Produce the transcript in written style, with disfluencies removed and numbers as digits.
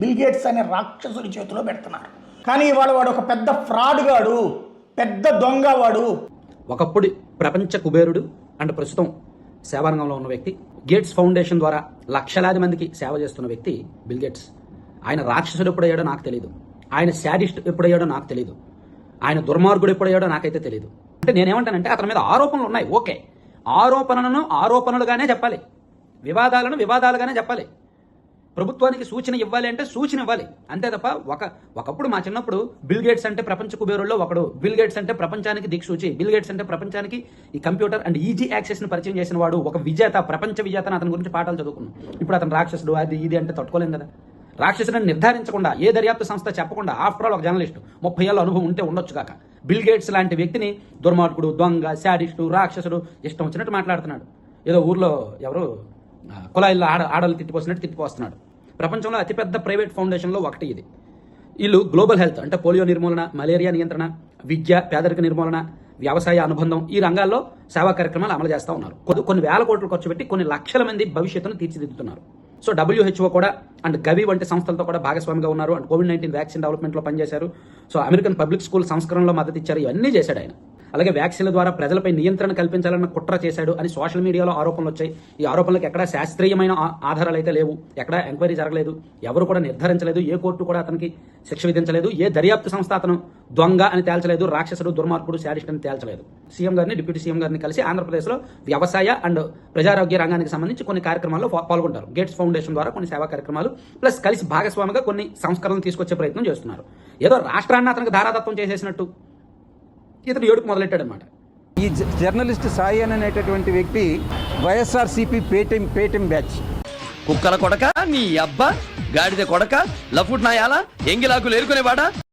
Bill gates అనే రాక్షసుడి చేతిలో పెడుతున్నారు. కానీ ఇవాళ వాడు ఒక పెద్ద ఫ్రాడ్ గాడు, పెద్ద దొంగ వాడు. ఒకప్పుడు ప్రపంచ కుబేరుడు అండ్ ప్రస్తుతం సేవారంగంలో ఉన్న వ్యక్తి, గేట్స్ ఫౌండేషన్ ద్వారా లక్షలాది మందికి సేవ చేస్తున్న వ్యక్తి బిల్ గేట్స్. ఆయన రాక్షసుడు ఎప్పుడయ్యాడో నాకు తెలియదు, ఆయన శాడిస్ట్ ఎప్పుడయ్యాడో నాకు తెలియదు, ఆయన దుర్మార్గుడు ఎప్పుడయ్యాడో నాకైతే తెలియదు. అంటే నేనేమంటానంటే అతని మీద ఆరోపణలు ఉన్నాయి, ఓకే, ఆరోపణలను ఆరోపణలుగానే చెప్పాలి, వివాదాలను వివాదాలుగానే చెప్పాలి. ప్రభుత్వానికి సూచన ఇవ్వాలి అంటే సూచన ఇవ్వాలి, అంతే తప్ప ఒకప్పుడు మా చిన్నప్పుడు బిల్ గేట్స్ అంటే ప్రపంచ కుబేరుల్లో ఒకడు, బిల్ గేట్స్ అంటే ప్రపంచానికి దిక్సూచి, బిల్ గేట్స్ అంటే ప్రపంచానికి ఈ కంప్యూటర్ అండ్ ఈజీ యాక్సెస్ ని పరిచయం చేసిన వాడు, ఒక విజేత, ప్రపంచ విజేత అని అతని గురించి పాఠాలు చదువుకున్నాం. ఇప్పుడు అతను రాక్షసుడు అది ఇది అంటే తట్టుకోలేం కదా. రాక్షసుడిని నిర్ధారించకుండా, ఏ దర్యాప్తు సంస్థ చెప్పకుండా, ఆఫ్టర్ ఆల్ ఒక జర్నలిస్ట్ 30 ఏళ్ళ అనుభవం ఉంటే ఉండొచ్చు కాక, బిల్ గేట్స్ లాంటి వ్యక్తిని దుర్మార్గుడు, దొంగ, శాడిస్టు, రాక్షసుడు ఇష్టం వచ్చినట్టు మాట్లాడుతున్నాడు. ఏదో ఊర్లో ఎవరు కుళాయిల్లో ఆడలు తిట్టిపోసినట్టు తిట్టిపోస్తున్నాడు. ప్రపంచంలో అతిపెద్ద ప్రైవేట్ ఫౌండేషన్లో ఒకటి ఇది. వీళ్ళు గ్లోబల్ హెల్త్ అంటే పోలియో నిర్మూలన, మలేరియా నియంత్రణ, విద్య, పేదరిక నిర్మూలన, వ్యవసాయ అనుబంధం, ఈ రంగాల్లో సేవా కార్యక్రమాలు అమలు చేస్తూ ఉన్నారు. కొన్ని వేల కోట్లు ఖర్చు పెట్టి కొన్ని లక్షల మంది భవిష్యత్తును తీర్చిదిద్దుతున్నారు. సో WHO కూడా అండ్ గవి వంటి సంస్థలతో కూడా భాగస్వామిగా ఉన్నారు. అండ్ COVID-19 వ్యాక్సిన్ డెవలప్మెంట్లో పనిచేశారు. సో అమెరికన్ పబ్లిక్ స్కూల్ సంస్కరణలో మద్దతు ఇచ్చారు. ఇవన్నీ చేశాడు ఆయన. అలాగే వ్యాక్సిన్ల ద్వారా ప్రజలపై నియంత్రణ కల్పించాలన్న కుట్ర చేశాడు అని సోషల్ మీడియాలో ఆరోపణలు వచ్చాయి. ఈ ఆరోపణలకు ఎక్కడా శాస్త్రీయమైన ఆధారాలు అయితే లేవు, ఎక్కడా ఎంక్వైరీ జరగలేదు, ఎవరు కూడా నిర్ధారించలేదు, ఏ కోర్టు కూడా అతనికి శిక్ష విధించలేదు, ఏ దర్యాప్తు సంస్థ అతను దొంగ అని తేల్చలేదు, రాక్షసుడు, దుర్మార్గుడు, శాడిస్ట్ అని తేల్చలేదు. సీఎం గారిని, డిప్యూటీ సీఎం గారిని కలిసి ఆంధ్రప్రదేశ్లో వ్యవసాయ అండ్ ప్రజారోగ్య రంగానికి సంబంధించి కొన్ని కార్యక్రమాల్లో పాల్గొంటారు. గేట్స్ ఫౌండేషన్ ద్వారా కొన్ని సేవా కార్యక్రమాలు ప్లస్ కలిసి భాగస్వామిగా కొన్ని సంస్కరణలు తీసుకొచ్చే ప్రయత్నం చేస్తున్నారు. ఏదో రాష్ట్రాన్ని అతనికి ధారాదత్తం చేసేసినట్టు ఇతను ఏడుపు మొదలెట్టాడనమాట. ఈ జర్నలిస్ట్ సాయి అనేటటువంటి వ్యక్తి వైఎస్ఆర్సీపీ పేటిఎం బ్యాచ్. కుక్కల కొడక, నీ అబ్బా గాడిద కొడక, లఫుట్ నాయాల, ఎంగిలాకులు ఏరుకునేవాడా.